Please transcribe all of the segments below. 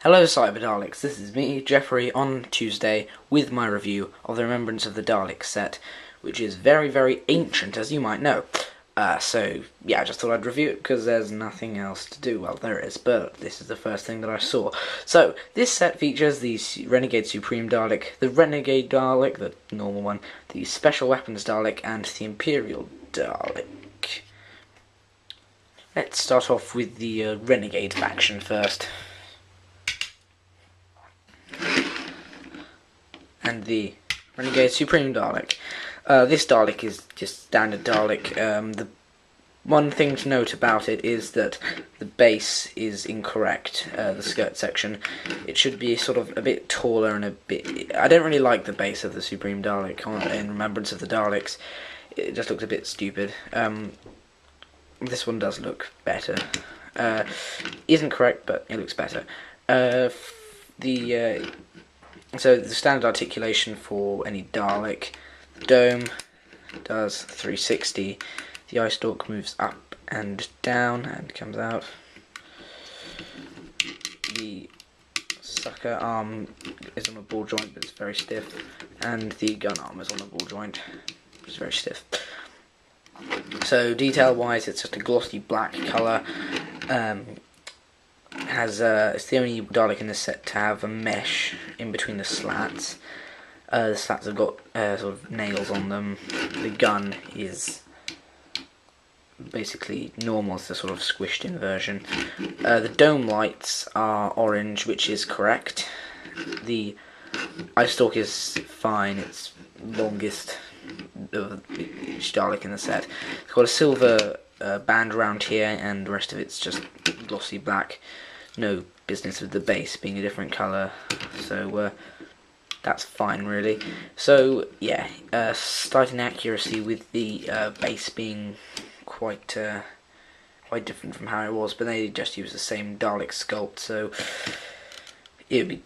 Hello Cyber Daleks, this is me, Jeffrey, on Tuesday with my review of the Remembrance of the Daleks set, which is very, very ancient, as you might know. So, yeah, I just thought I'd review it because there's nothing else to do. Well, there is, but this is the first thing that I saw. So, this set features the Renegade Supreme Dalek, the Renegade Dalek, the normal one, the Special Weapons Dalek, and the Imperial Dalek. Let's start off with the Renegade faction first. And the Renegade Supreme Dalek. This Dalek is just standard Dalek. The one thing to note about it is that the base is incorrect, the skirt section. It should be sort of a bit taller and a bit... I don't really like the base of the Supreme Dalek in Remembrance of the Daleks. It just looks a bit stupid. This one does look better. Isn't correct, but it looks better. So the standard articulation for any Dalek, the dome does 360, the eye stalk moves up and down and comes out, the sucker arm is on a ball joint but it's very stiff, and the gun arm is on a ball joint which is very stiff. So detail wise it's just a glossy black colour. It's the only Dalek in this set to have a mesh in between the slats. The slats have got sort of nails on them. The gun is basically normal, it's the sort of squished in version. The dome lights are orange, which is correct. The eye stalk is fine, it's longest of each Dalek in the set. It's got a silver band around here, and the rest of it's just glossy black. No business with the base being a different colour, so that's fine really. So yeah, starting accuracy with the base being quite different from how it was, but they just use the same Dalek sculpt, so it would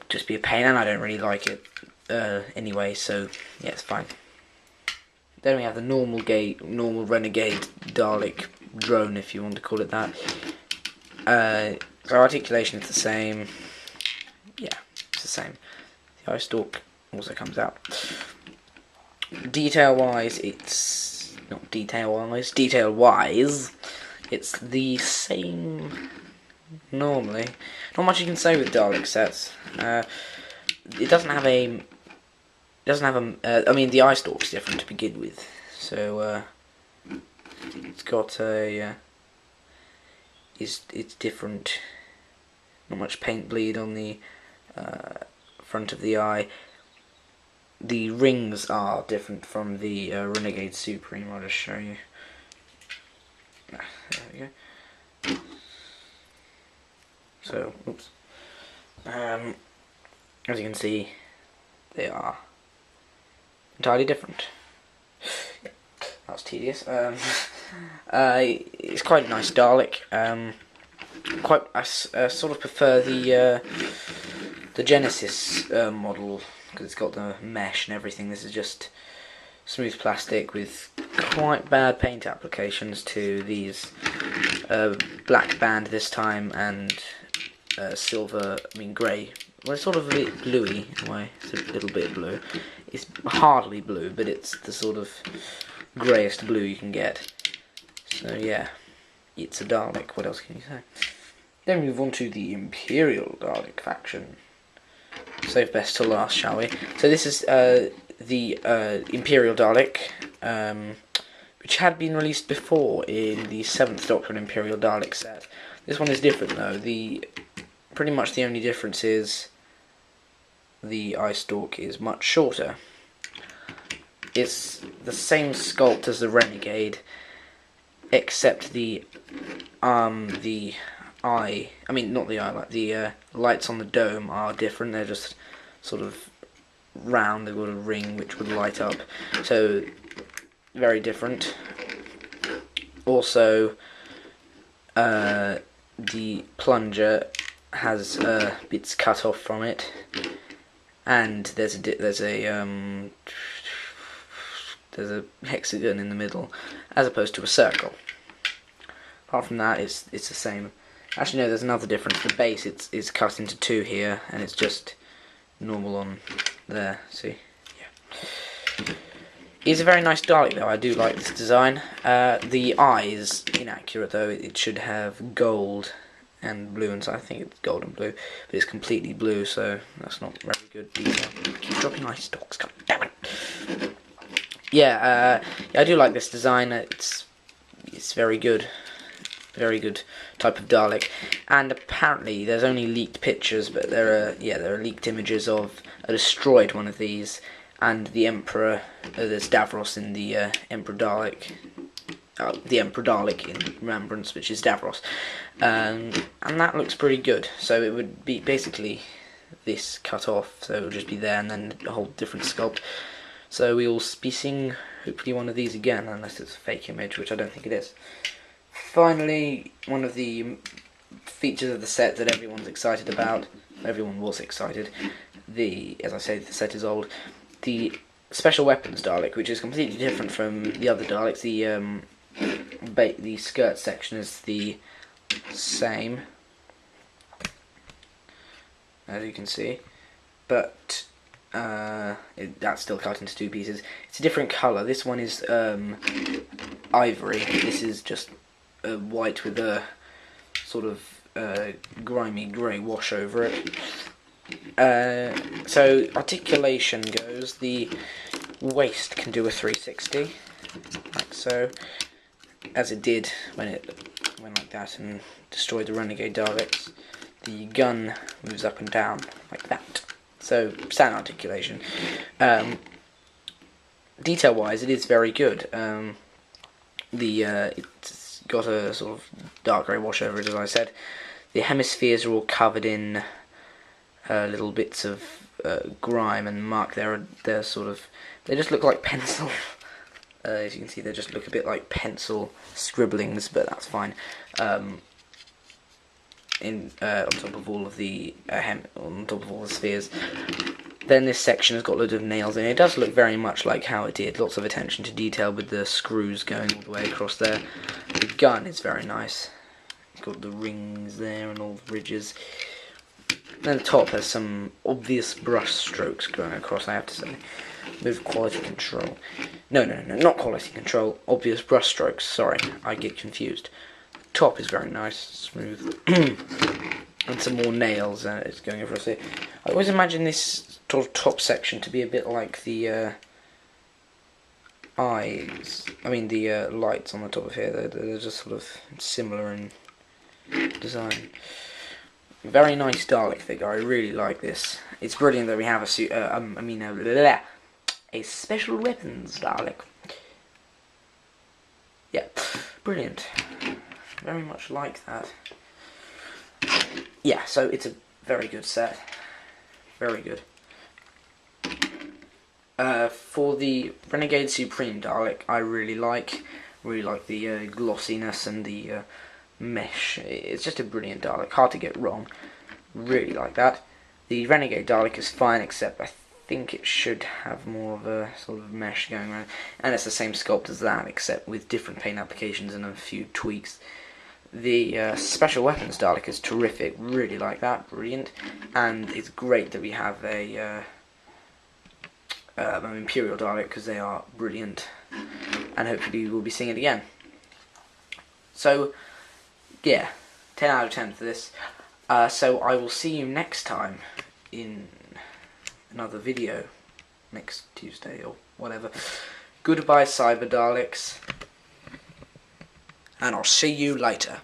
just be a pain, and I don't really like it anyway. So yeah, it's fine. Then we have the normal Renegade Dalek drone, if you want to call it that. So articulation is the same. Yeah, it's the same. The eye stalk also comes out. Detail-wise, it's not detail-wise. Detail-wise, it's the same. Normally, not much you can say with Dalek sets. It doesn't have a. I mean, the eye stalk's different to begin with, so it's got a. It's different. Not much paint bleed on the front of the eye. The rings are different from the Renegade Supreme. I'll just show you. There we go. So, oops. As you can see, they are entirely different. Yeah, that was tedious. It's quite a nice Dalek. I sort of prefer the Genesis model because it's got the mesh and everything. This is just smooth plastic with quite bad paint applications to these black band this time, and silver. I mean grey. Well, it's sort of a bit bluey in a way. It's a little bit blue. It's hardly blue, but it's the sort of greyest blue you can get. So yeah, it's a Dalek. What else can you say? Then we move on to the Imperial Dalek faction. Save best till last, shall we? So this is the Imperial Dalek, which had been released before in the 7th Doctor and Imperial Dalek set. This one is different though. Pretty much the only difference is the eye stalk is much shorter. It's the same sculpt as the Renegade, except the lights on the dome are different. They're just sort of round. They've got a ring which would light up. So very different. Also, the plunger has bits cut off from it, and there's a hexagon in the middle as opposed to a circle. Apart from that, it's the same Actually, no, there's another difference. The base is cut into two here, and it's just normal on there. See, yeah. It's a very nice Dalek though. I do like this design. The eye is inaccurate though. It should have gold and blue, and so I think it's gold and blue, but it's completely blue, so that's not very good detail. Keep dropping ice stocks. God damn it. Yeah, I do like this design. It's very good. Very good type of Dalek, and apparently there's only leaked pictures, but there are leaked images of a destroyed one of these, and the Emperor. There's Davros in the Emperor Dalek, the Emperor Dalek in Remembrance, which is Davros, and that looks pretty good. So it would be basically this cut off, so it would just be there, and then a whole different sculpt. So we will be seeing hopefully one of these again, unless it's a fake image, which I don't think it is. Finally, one of the features of the set that everyone's excited about, everyone was excited, as I say, the set is old, the Special Weapons Dalek, which is completely different from the other Daleks. The skirt section is the same, as you can see, but that's still cut into two pieces. It's a different colour. This one is ivory. This is just white with a sort of grimy grey wash over it. So articulation goes, the waist can do a 360, like so, as it did when it went like that and destroyed the Renegade Daleks. The gun moves up and down like that. So standard articulation. Detail wise, it is very good. It's got a sort of dark grey wash over it, as I said. The hemispheres are all covered in little bits of grime and mark. They're sort of, they just look like pencil. As you can see, they just look a bit like pencil scribblings, but that's fine. On top of all of the on top of all the spheres. Then this section has got loads of nails in it. It does look very much like how it did. Lots of attention to detail with the screws going all the way across there. The gun is very nice. It's got the rings there and all the ridges. Then the top has some obvious brush strokes going across, I have to say. With quality control. No, not quality control. Obvious brush strokes. Sorry, I get confused. Top is very nice, smooth. And some more nails it's going across here. I always imagine this sort of top section to be a bit like the eyes. I mean the lights on the top of here. They're just sort of similar in design. Very nice Dalek figure. I really like this. It's brilliant that we have a special weapons Dalek. Yeah, brilliant. Very much like that. Yeah, so it's a very good set. Very good. For the Renegade Supreme Dalek, I really like the glossiness and the mesh. It's just a brilliant Dalek, hard to get wrong. Really like that. The Renegade Dalek is fine, except I think it should have more of a sort of mesh going around. And it's the same sculpt as that, except with different paint applications and a few tweaks. The Special Weapons Dalek is terrific, really like that, brilliant. And it's great that we have an Imperial Dalek, because they are brilliant. And hopefully we'll be seeing it again. So, yeah, 10 out of 10 for this. So I will see you next time in another video, next Tuesday or whatever. Goodbye, Cyber Daleks, and I'll see you later.